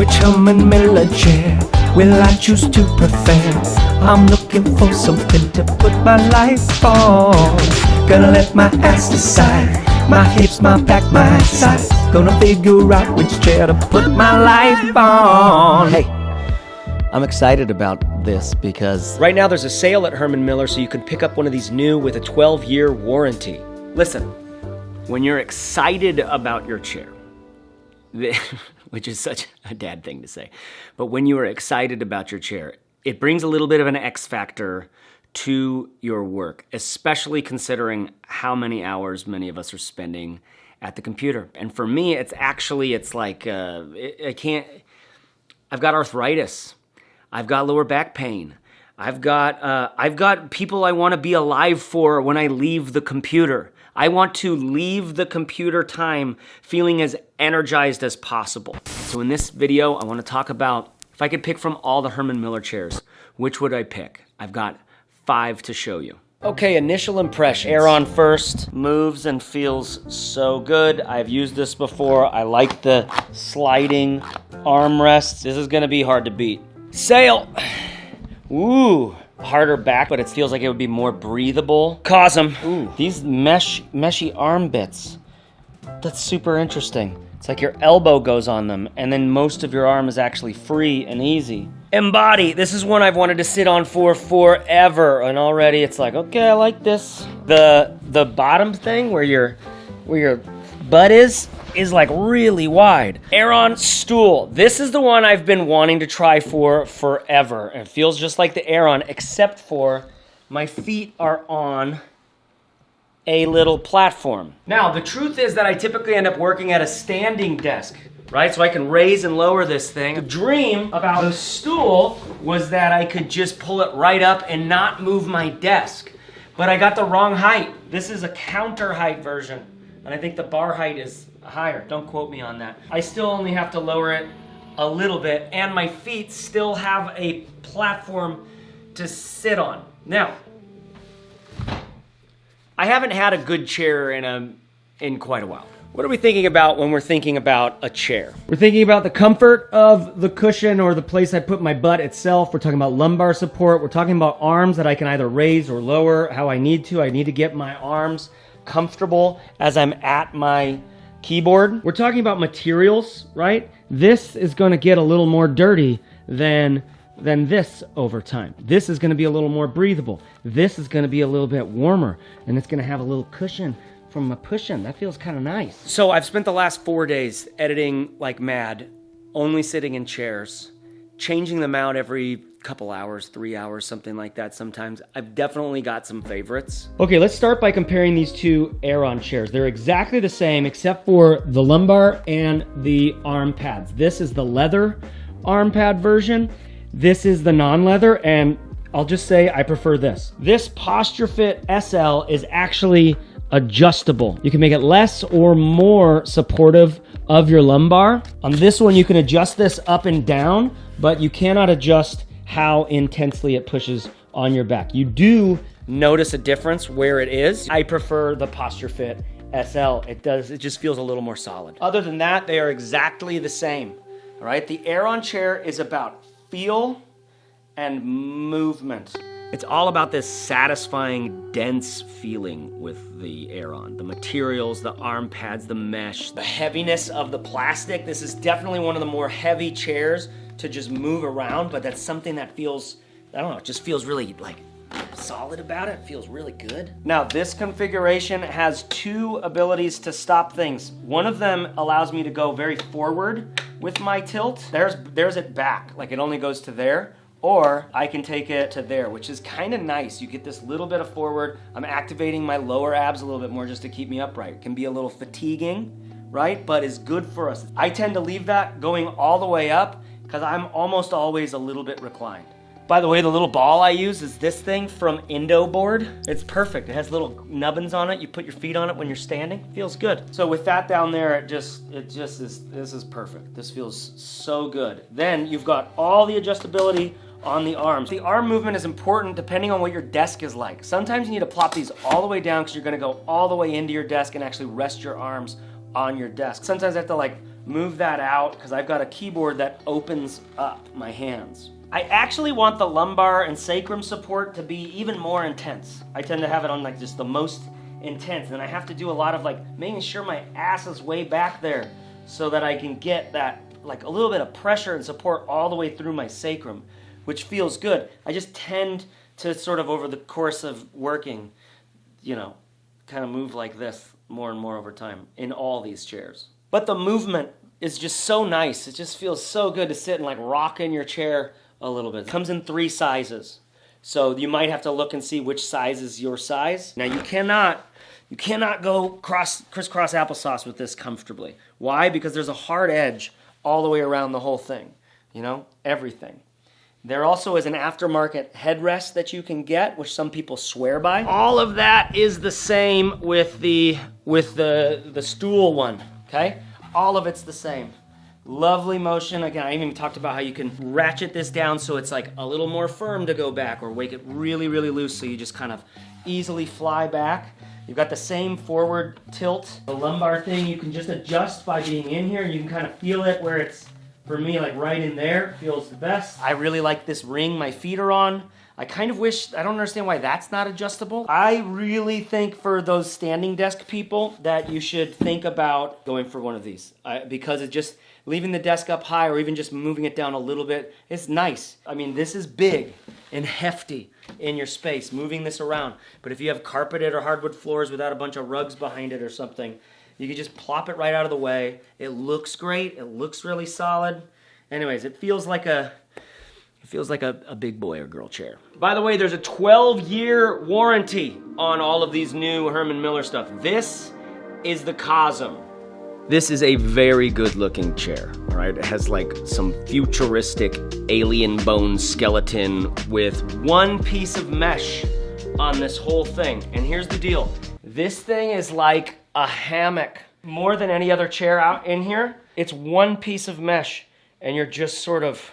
Which Herman Miller chair will I choose to prefer? I'm looking for something to put my life on. Gonna let my ass decide, my hips, my back, my sides. Gonna figure out which chair to put my life on. Hey, I'm excited about this because right now there's a sale at Herman Miller, so you can pick up one of these new with a 12-year warranty. Listen, when you're excited about your chair, which is such a dad thing to say, but when you are excited about your chair, it brings a little bit of an X factor to your work, especially considering how many hours many of us are spending at the computer. And for me, it's like, I've got arthritis. I've got lower back pain. I've got people I want to be alive for when I leave the computer. I want to leave the computer time feeling as energized as possible. So in this video, I want to talk about, if I could pick from all the Herman Miller chairs, which would I pick? I've got 5 to show you. Okay, initial impressions. Aeron first. Moves and feels so good. I've used this before. I like the sliding armrests. This is gonna be hard to beat. Sayl. Ooh, harder back, but it feels like it would be more breathable. Cosm. Ooh, these meshy arm bits. That's super interesting. It's like your elbow goes on them, and then most of your arm is actually free and easy. Embody. This is one I've wanted to sit on for forever, and already it's like, okay, I like this. The bottom thing where your butt is like really wide. Aeron stool. This is the one I've been wanting to try for forever. It feels just like the Aeron, except for my feet are on a little platform. Now, the truth is that I typically end up working at a standing desk, right? So I can raise and lower this thing. The dream about the stool was that I could just pull it right up and not move my desk. But I got the wrong height. This is a counter height version, and I think the bar height is higher. Don't quote me on that. I still only have to lower it a little bit, and my feet still have a platform to sit on. Now, I haven't had a good chair in quite a while. What are we thinking about when we're thinking about a chair? We're thinking about the comfort of the cushion or the place I put my butt itself. We're talking about lumbar support. We're talking about arms that I can either raise or lower how I need to. I need to get my arms comfortable as I'm at my keyboard. We're talking about materials, right? This is going to get a little more dirty than this over time. This is going to be a little more breathable. This is going to be a little bit warmer, and it's going to have a little cushion from a push-in. That feels kind of nice. So I've spent the last 4 days editing like mad, only sitting in chairs, changing them out every couple hours, 3 hours, something like that sometimes. I've definitely got some favorites. Okay, let's start by comparing these two Aeron chairs. They're exactly the same except for the lumbar and the arm pads. This is the leather arm pad version. This is the non-leather, and I'll just say I prefer this. This Posture Fit SL is actually adjustable. You can make it less or more supportive of your lumbar. On this one, you can adjust this up and down, but you cannot adjust how intensely it pushes on your back. You do notice a difference where it is. I prefer the Posture Fit SL. It just feels a little more solid. Other than that, they are exactly the same. All right, the Aeron chair is about feel and movement. It's all about this satisfying, dense feeling with the Aeron. The materials, the arm pads, the mesh, the heaviness of the plastic. This is definitely one of the more heavy chairs to just move around, but that's something that feels, I don't know, it just feels really like solid about it. It feels really good. Now, this configuration has 2 abilities to stop things. One of them allows me to go very forward with my tilt. There's it back, like it only goes to there, or I can take it to there, which is kind of nice. You get this little bit of forward. I'm activating my lower abs a little bit more just to keep me upright. It can be a little fatiguing, right? But is good for us. I tend to leave that going all the way up because I'm almost always a little bit reclined. By the way, the little ball I use is this thing from Indo Board. It's perfect. It has little nubbins on it. You put your feet on it when you're standing. Feels good. So with that down there, it just is, this is perfect. This feels so good. Then you've got all the adjustability on the arms. The arm movement is important depending on what your desk is like. Sometimes you need to plop these all the way down because you're gonna go all the way into your desk and actually rest your arms on your desk. Sometimes I have to like move that out because I've got a keyboard that opens up my hands. I actually want the lumbar and sacrum support to be even more intense. I tend to have it on like just the most intense, and I have to do a lot of like making sure my ass is way back there so that I can get that like a little bit of pressure and support all the way through my sacrum, which feels good. I just tend to sort of over the course of working, you know, kind of move like this more and more over time in all these chairs. But the movement is just so nice. It just feels so good to sit and like rock in your chair a little bit. It comes in 3 sizes. So you might have to look and see which size is your size. Now you cannot go crisscross applesauce with this comfortably. Why? Because there's a hard edge all the way around the whole thing. You know, everything. There also is an aftermarket headrest that you can get, which some people swear by. All of that is the same with the stool one, okay? All of it's the same. Lovely motion. Again, I even talked about how you can ratchet this down so it's like a little more firm to go back, or make it really, really loose so you just kind of easily fly back. You've got the same forward tilt. The lumbar thing you can just adjust by being in here. You can kind of feel it where it's, for me, like right in there, feels the best. I really like this ring my feet are on. I kind of wish, I don't understand why that's not adjustable. I really think for those standing desk people that you should think about going for one of these because it just, leaving the desk up high or even just moving it down a little bit, it's nice. I mean, this is big and hefty in your space, moving this around. But if you have carpeted or hardwood floors without a bunch of rugs behind it or something, you can just plop it right out of the way. It looks great. It looks really solid. Anyways, it feels like a big boy or girl chair. By the way, there's a 12-year warranty on all of these new Herman Miller stuff. This is the Cosm. This is a very good looking chair, all right? It has like some futuristic alien bone skeleton with one piece of mesh on this whole thing. And here's the deal. This thing is like a hammock. More than any other chair out in here, it's one piece of mesh and you're just sort of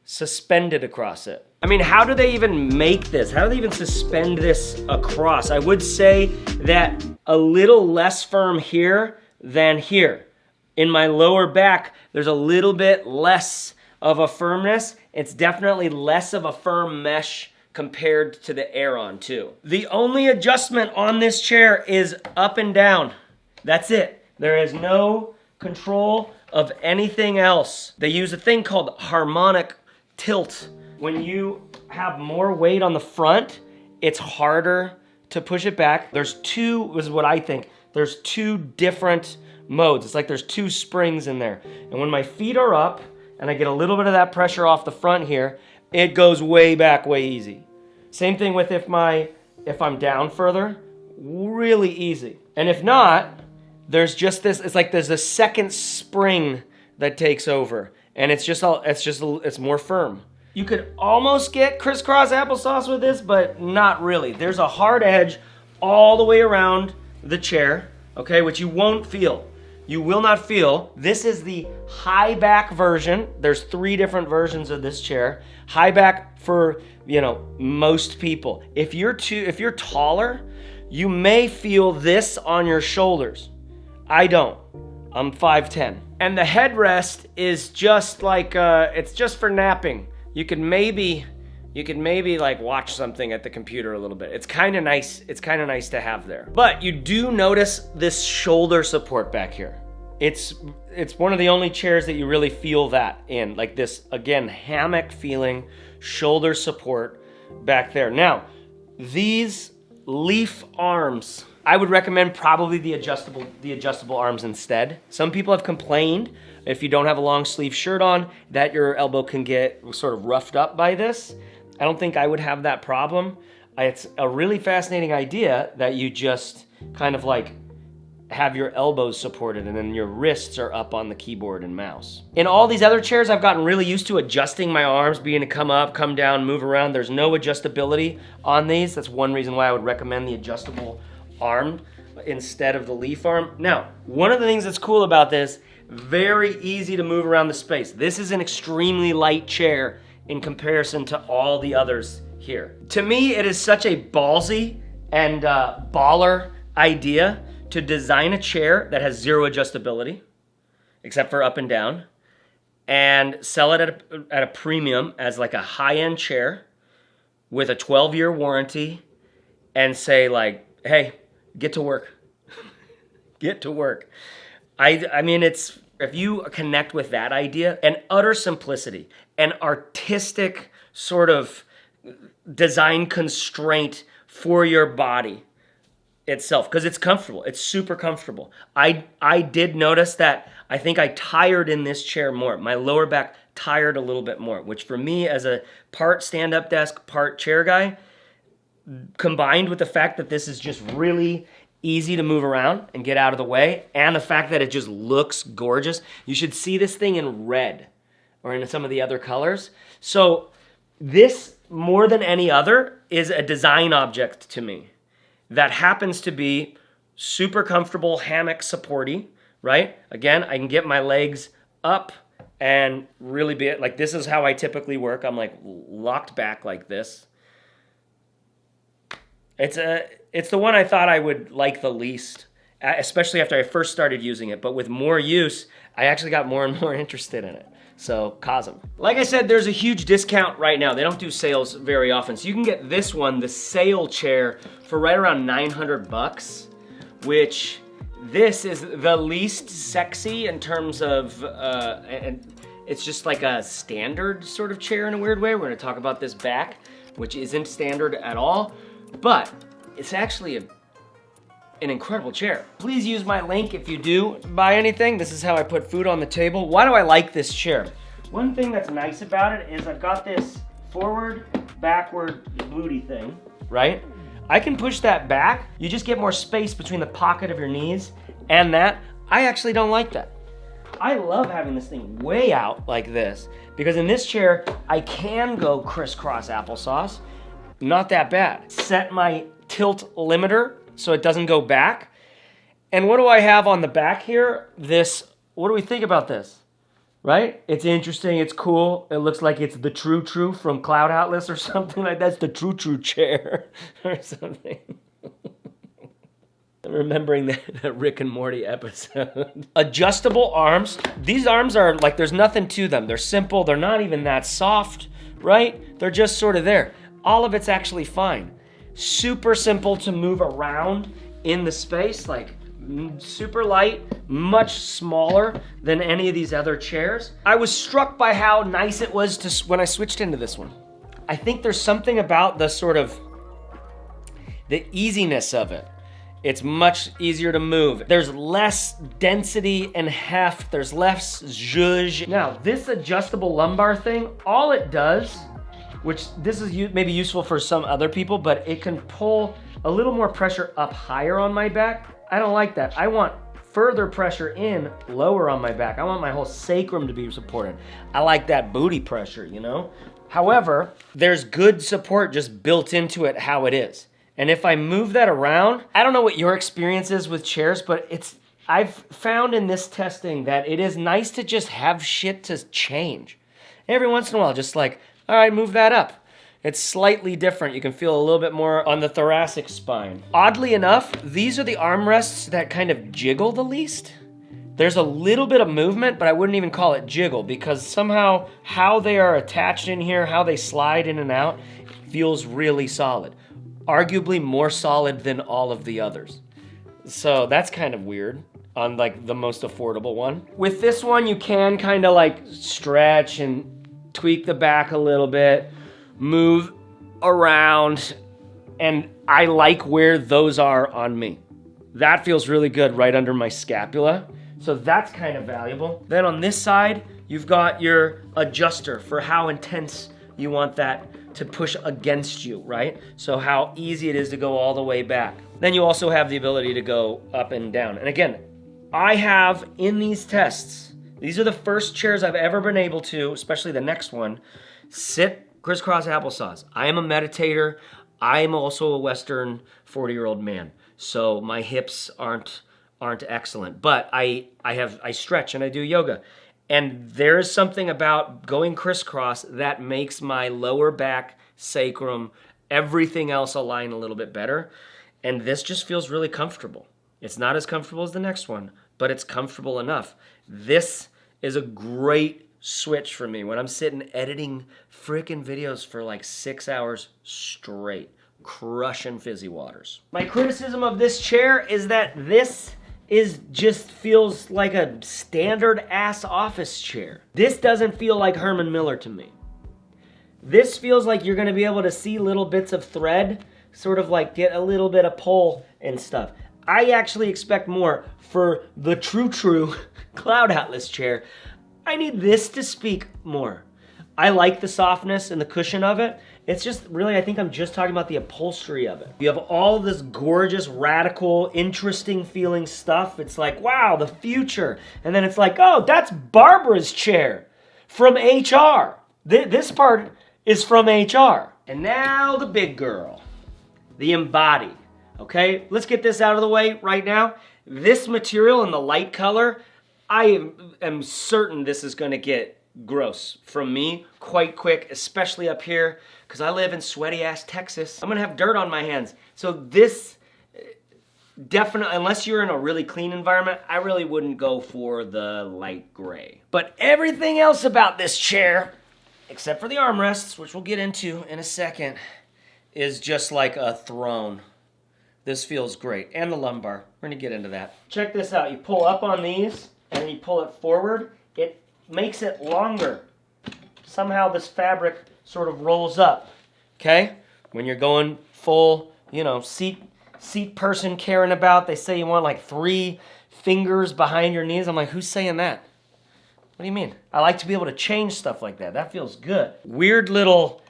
suspended across it. I mean, how do they even make this? How do they even suspend this across? I would say that a little less firm here than here. In my lower back, there's a little bit less of a firmness. It's definitely less of a firm mesh compared to the Aeron too. The only adjustment on this chair is up and down. That's it. There is no control of anything else. They use a thing called harmonic tilt. When you have more weight on the front, it's harder to push it back. There's two, is what I think, there's 2 different modes. It's like there's 2 springs in there. And when my feet are up and I get a little bit of that pressure off the front here, it goes way back, way easy. Same thing with if I'm down further, really easy. And if not, there's just this, it's like there's a second spring that takes over. And it's more firm. You could almost get crisscross applesauce with this, but not really. There's a hard edge all the way around the chair, okay, which you won't feel. You will not feel. This is the high back version. There's 3 different versions of this chair. High back for, you know, most people. If you're taller, you may feel this on your shoulders. I don't. I'm 5'10". And the headrest is just like, it's just for napping. You could maybe like watch something at the computer a little bit. It's kind of nice. It's kind of nice to have there. But you do notice this shoulder support back here. It's one of the only chairs that you really feel that in, like this, again, hammock feeling, shoulder support back there. Now, these leaf arms, I would recommend probably the adjustable arms instead. Some people have complained, if you don't have a long sleeve shirt on, that your elbow can get sort of roughed up by this. I don't think I would have that problem. It's a really fascinating idea that you just kind of like have your elbows supported and then your wrists are up on the keyboard and mouse. In all these other chairs, I've gotten really used to adjusting my arms, being to come up, come down, move around. There's no adjustability on these. That's one reason why I would recommend the adjustable arm instead of the leaf arm. Now, one of the things that's cool about this, very easy to move around the space. This is an extremely light chair in comparison to all the others here. To me, it is such a ballsy and baller idea to design a chair that has 0 adjustability except for up and down, and sell it at a premium as like a high-end chair with a 12-year warranty and say like, hey, get to work. Get to work. I mean, it's, if you connect with that idea, and utter simplicity, an artistic sort of design constraint for your body itself, because it's comfortable. It's super comfortable. I did notice that I think I tired in this chair more. My lower back tired a little bit more, which for me as a part stand-up desk, part chair guy, combined with the fact that this is just really easy to move around and get out of the way, and the fact that it just looks gorgeous. You should see this thing in red or in some of the other colors. So this, more than any other, is a design object to me that happens to be super comfortable, hammock supporty, right? Again, I can get my legs up and really be, like, this is how I typically work. I'm like locked back like this. It's the one I thought I would like the least, especially after I first started using it. But with more use, I actually got more and more interested in it. So, Cosm. Like I said, there's a huge discount right now. They don't do sales very often. So you can get this one, the Sayl chair, for right around $900, which this is the least sexy in terms of, and it's just like a standard sort of chair in a weird way. We're gonna talk about this back, which isn't standard at all, but it's actually an incredible chair. Please use my link if you do buy anything. This is how I put food on the table. Why do I like this chair? One thing that's nice about it is I've got this forward, backward booty thing, right? I can push that back. You just get more space between the pocket of your knees and that. I actually don't like that. I love having this thing way out like this, because in this chair, I can go crisscross applesauce. Not that bad. Set my tilt limiter so it doesn't go back. And what do I have on the back here? This, what do we think about this? Right? It's interesting, it's cool. It looks like it's the True from Cloud Atlas or something like that. It's the True chair or something. I'm remembering that Rick and Morty episode. Adjustable arms. These arms are like, there's nothing to them. They're simple, they're not even that soft, right? They're just sort of there. All of it's actually fine. Super simple to move around in the space, like super light, much smaller than any of these other chairs. I was struck by how nice it was when I switched into this one. I think there's something about the sort of the easiness of it. It's much easier to move. There's less density and heft. There's less zhuzh. Now, this adjustable lumbar thing, all it does, which this is maybe useful for some other people, but it can pull a little more pressure up higher on my back. I don't like that. I want further pressure in lower on my back. I want my whole sacrum to be supported. I like that booty pressure, you know? However, there's good support just built into it how it is. And if I move that around, I don't know what your experience is with chairs, but I've found in this testing that it is nice to just have shit to change. Every once in a while, just like, all right, move that up. It's slightly different. You can feel a little bit more on the thoracic spine. Oddly enough, these are the armrests that kind of jiggle the least. There's a little bit of movement, but I wouldn't even call it jiggle, because somehow how they are attached in here, how they slide in and out, feels really solid. Arguably more solid than all of the others. So that's kind of weird on like the most affordable one. With this one, you can kind of like stretch and tweak the back a little bit, move around, and I like where those are on me. That feels really good right under my scapula. So that's kind of valuable. Then on this side, you've got your adjuster for how intense you want that to push against you, right? So how easy it is to go all the way back. Then you also have the ability to go up and down. And again, I have in these tests, these are the first chairs I've ever been able to, especially the next one, sit crisscross applesauce. I am a meditator. I am also a Western 40-year-old man. So my hips aren't excellent, but I stretch and I do yoga. And there is something about going crisscross that makes my lower back, sacrum, everything else align a little bit better. And this just feels really comfortable. It's not as comfortable as the next one, but it's comfortable enough. This is a great switch for me when I'm sitting editing freaking videos for like 6 hours straight, crushing fizzy waters. My criticism of this chair is that this just feels like a standard ass office chair. This doesn't feel like Herman Miller to me. This feels like you're gonna be able to see little bits of thread, sort of like get a little bit of pull and stuff. I actually expect more for the true Cloud Atlas chair. I need this to speak more. I like the softness and the cushion of it. It's just really, I think I'm just talking about the upholstery of it. You have all this gorgeous, radical, interesting feeling stuff. It's like, wow, the future. And then it's like, oh, that's Barbara's chair from HR. This part is from HR. And now the big girl, the Embody. Okay, let's get this out of the way right now. This material in the light color, I am certain this is gonna get gross from me quite quick, especially up here, because I live in sweaty ass Texas. I'm gonna have dirt on my hands. So this definitely, unless you're in a really clean environment, I really wouldn't go for the light gray. But everything else about this chair, except for the armrests, which we'll get into in a second, is just like a throne. This feels great. And the lumbar. We're gonna get into that. Check this out. You pull up on these and then you pull it forward. It makes it longer. Somehow this fabric sort of rolls up. Okay? When you're going full, seat person caring about, they say you want like 3 fingers behind your knees. I'm like, who's saying that? What do you mean? I like to be able to change stuff like that. That feels good. Weird little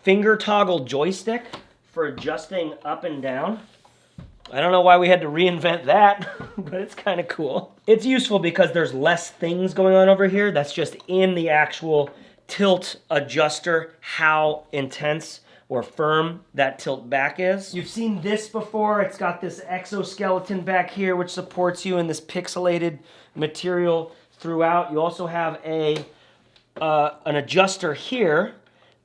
finger toggle joystick for adjusting up and down. I don't know why we had to reinvent that, but it's kind of cool. It's useful because there's less things going on over here. That's just in the actual tilt adjuster, how intense or firm that tilt back is. You've seen this before. It's got this exoskeleton back here, which supports you in this pixelated material throughout. You also have an adjuster here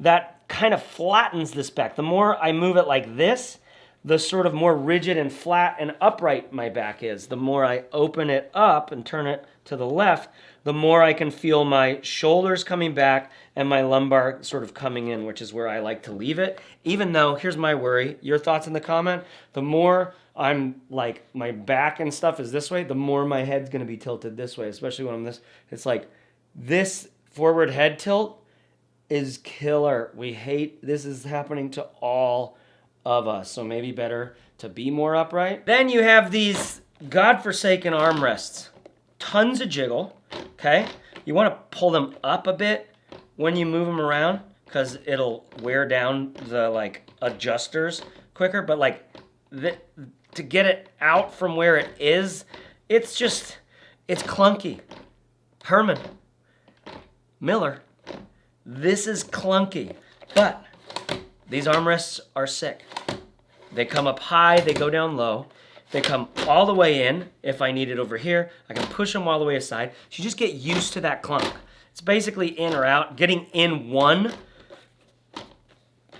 that kind of flattens this back. The more I move it like this, the sort of more rigid and flat and upright my back is. The more I open it up and turn it to the left, the more I can feel my shoulders coming back and my lumbar sort of coming in, which is where I like to leave it. Even though, here's my worry, your thoughts in the comment, the more I'm like, my back and stuff is this way, the more my head's gonna be tilted this way, especially when I'm this. It's like, this forward head tilt is killer. This is happening to all of us, so maybe better to be more upright. Then you have these godforsaken armrests. Tons of jiggle, okay? You wanna pull them up a bit when you move them around because it'll wear down the like adjusters quicker, but like to get it out from where it is, it's clunky. Herman Miller, this is clunky, but these armrests are sick. They come up high, they go down low. They come all the way in. If I need it over here, I can push them all the way aside. So you just get used to that clunk. It's basically in or out. Getting in one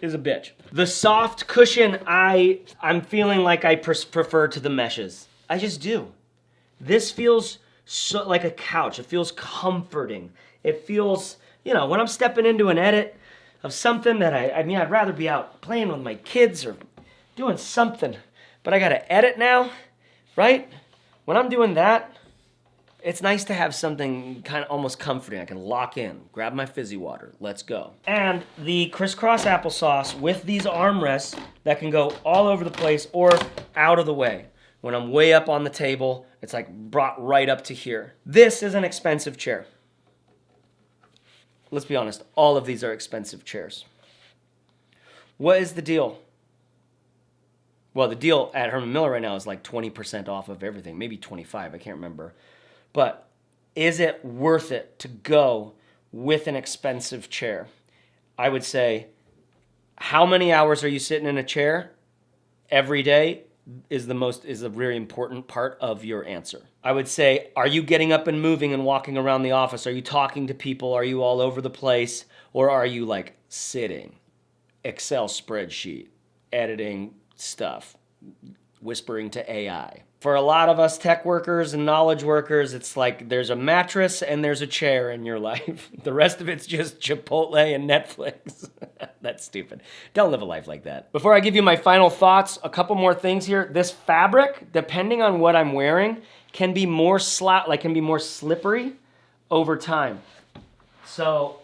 is a bitch. The soft cushion, I'm feeling like I prefer to the meshes. I just do. This feels so like a couch. It feels comforting. It feels, when I'm stepping into an edit of something that I'd rather be out playing with my kids or doing something, but I gotta edit now, right? When I'm doing that, it's nice to have something kind of almost comforting. I can lock in, grab my fizzy water, let's go. And the crisscross applesauce with these armrests that can go all over the place or out of the way. When I'm way up on the table, it's like brought right up to here. This is an expensive chair. Let's be honest, all of these are expensive chairs. What is the deal? Well, the deal at Herman Miller right now is like 20% off of everything, maybe 25, I can't remember. But is it worth it to go with an expensive chair? I would say, how many hours are you sitting in a chair every day is a very important part of your answer. I would say, are you getting up and moving and walking around the office? Are you talking to people? Are you all over the place? Or are you like sitting, Excel spreadsheet, editing stuff, whispering to AI. For a lot of us tech workers and knowledge workers, it's like there's a mattress and there's a chair in your life. The rest of it's just Chipotle and Netflix. That's stupid. Don't live a life like that. Before I give you my final thoughts, a couple more things here. This fabric, depending on what I'm wearing, can be more slippery over time. So,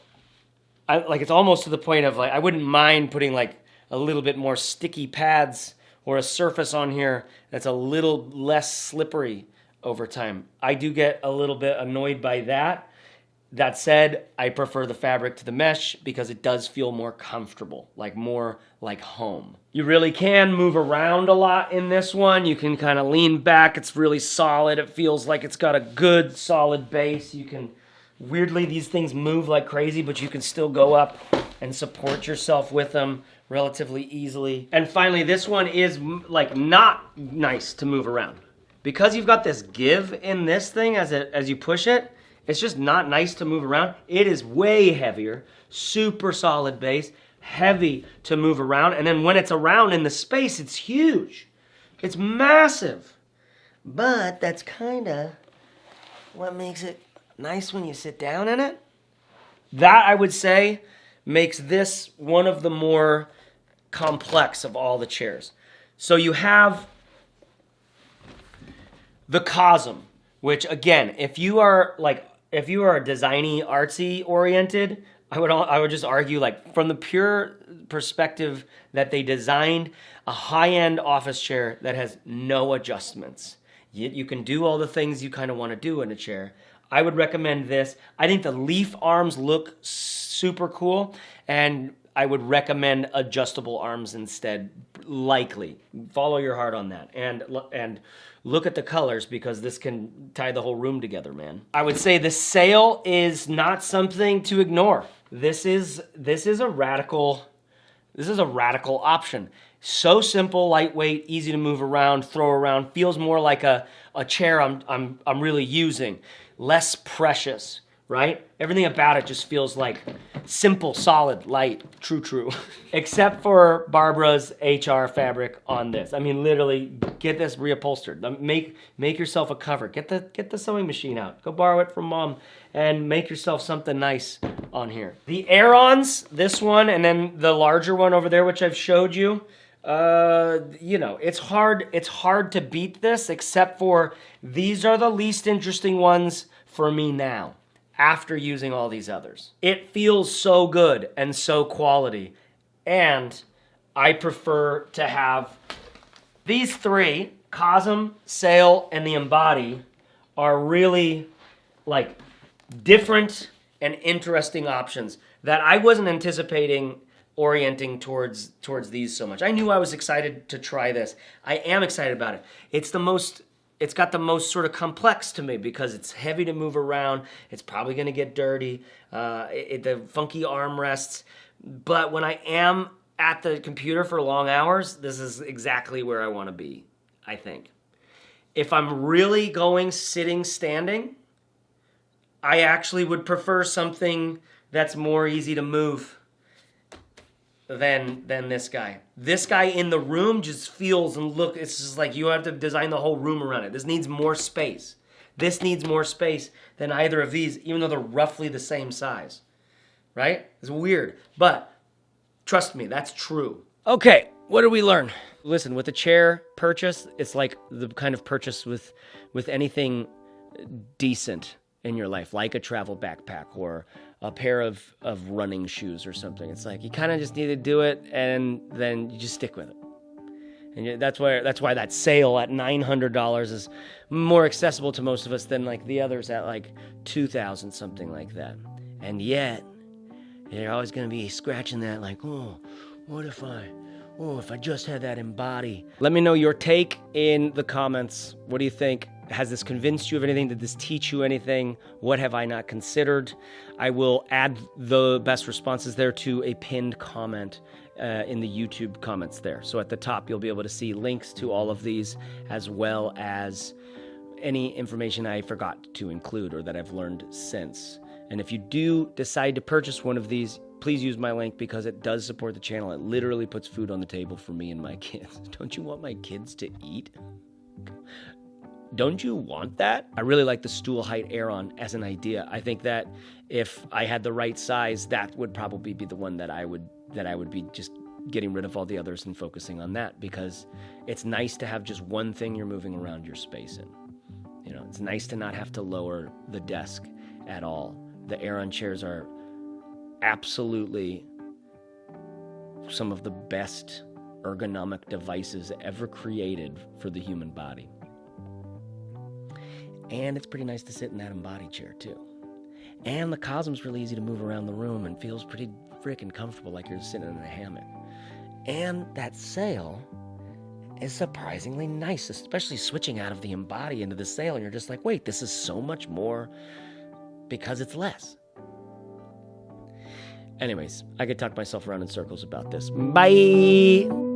it's almost to the point of I wouldn't mind putting a little bit more sticky pads or a surface on here that's a little less slippery over time. I do get a little bit annoyed by that. That said, I prefer the fabric to the mesh because it does feel more comfortable, more like home. You really can move around a lot in this one. You can kind of lean back. It's really solid. It feels like it's got a good solid base. You can, weirdly, these things move like crazy, but you can still go up and support yourself with them relatively easily. And finally, this one is not nice to move around. Because you've got this give in this thing as you push it, it's just not nice to move around. It is way heavier, super solid base, heavy to move around. And then when it's around in the space, it's huge. It's massive. But that's kind of what makes it nice when you sit down in it. That, I would say, makes this one of the more complex of all the chairs. So you have the Cosm, which again, if you are designy, artsy oriented, I would just argue from the pure perspective that they designed a high-end office chair that has no adjustments. You can do all the things you kind of want to do in a chair. I would recommend this. I think the leaf arms look super cool, and I would recommend adjustable arms instead, likely. Follow your heart on that. And look at the colors because this can tie the whole room together, man. I would say the Sayl is not something to ignore. This is a radical option. So simple, lightweight, easy to move around, throw around, feels more like a chair I'm really using. Less precious, right? Everything about it just feels like simple, solid, light, true. Except for Barbara's HR fabric on this. I mean, literally, get this reupholstered. Make yourself a cover. Get the sewing machine out. Go borrow it from mom and make yourself something nice on here. The Aerons, this one, and then the larger one over there, which I've showed you. It's hard to beat this, except for these are the least interesting ones for me now, after using all these others. It feels so good and so quality, and I prefer to have these three, Cosm, Sayl, and the Embody, are really different and interesting options that I wasn't anticipating orienting towards these so much. I knew I was excited to try this. I am excited about it. It's got the most sort of complex to me because it's heavy to move around. It's probably going to get dirty. The funky armrests. But when I am at the computer for long hours, this is exactly where I want to be, I think. If I'm really going sitting, standing, I actually would prefer something that's more easy to move than this guy. This guy in the room just feels and look, it's just like you have to design the whole room around it. This needs more space. This needs more space than either of these, even though they're roughly the same size. Right? It's weird, but trust me, that's true. Okay, what did we learn? Listen, with a chair purchase, it's like the kind of purchase with anything decent in your life, like a travel backpack or a pair of running shoes or something. It's like you kind of just need to do it, and then you just stick with it. And that's why that Sayl at $900 is more accessible to most of us than the others at $2,000, something like that. And yet, you're always going to be scratching that what if I just had that Embody? Let me know your take in the comments. What do you think? Has this convinced you of anything? Did this teach you anything? What have I not considered? I will add the best responses there to a pinned comment in the YouTube comments there. So at the top, you'll be able to see links to all of these, as well as any information I forgot to include or that I've learned since. And if you do decide to purchase one of these, please use my link because it does support the channel. It literally puts food on the table for me and my kids. Don't you want my kids to eat? Don't you want that? I really like the stool height Aeron as an idea. I think that if I had the right size, that would probably be the one that I would be just getting rid of all the others and focusing on that, because it's nice to have just one thing you're moving around your space in. You know, it's nice to not have to lower the desk at all. The Aeron chairs are absolutely some of the best ergonomic devices ever created for the human body. And it's pretty nice to sit in that Embody chair too. And the Cosm's really easy to move around the room and feels pretty freaking comfortable, like you're sitting in a hammock. And that Sayl is surprisingly nice, especially switching out of the Embody into the Sayl, and you're just like, wait, this is so much more because it's less. Anyways, I could talk myself around in circles about this. Bye!